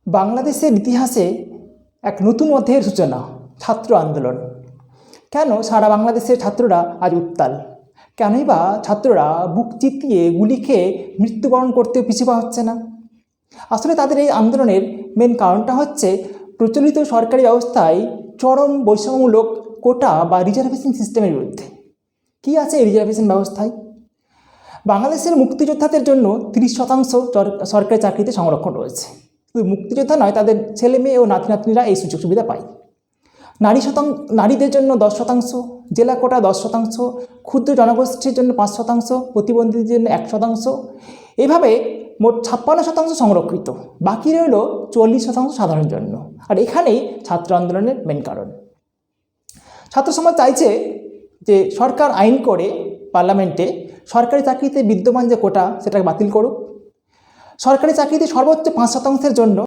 বাংলাদেশের ইতিহাসে এক নতুন অধ্যায়ের সূচনা, ছাত্র আন্দোলন। কেন সারা বাংলাদেশের ছাত্ররা আজ উত্তাল? কেনই বা ছাত্ররা বুক চিতিয়ে গুলি খেয়ে মৃত্যুবরণ করতে পিছু পা হচ্ছে না? আসলে তাদের এই আন্দোলনের মেন কারণটা হচ্ছে প্রচলিত সরকারি ব্যবস্থায় চরম বৈষম্যমূলক কোটা বা রিজার্ভেশন সিস্টেমের বিরুদ্ধে। কী আছে এই রিজার্ভেশন ব্যবস্থায়? বাংলাদেশের মুক্তিযোদ্ধাদের জন্য 30% সরকারি চাকরিতে সংরক্ষণ রয়েছে। শুধু মুক্তিযোদ্ধা নয়, তাদের ছেলে মেয়ে ও নাতি নাতনিরা এই সুযোগ সুবিধা পায়। নারীদের জন্য 10%, জেলা কোটা 10%, ক্ষুদ্র জনগোষ্ঠীর জন্য 5%, প্রতিবন্ধীদের জন্য 1%। এভাবে মোট 56% সংরক্ষিত, বাকি রইল 40% সাধারণ জন্য। আর এখানেই ছাত্র আন্দোলনের মেন কারণ। ছাত্র সমাজ চাইছে যে সরকার আইন করে পার্লামেন্টে সরকারি চাকরিতে বিদ্যমান যে কোটা সেটাকে বাতিল করুক। সরকারি চাকরিতে সর্বোচ্চ 5%-এর জন্য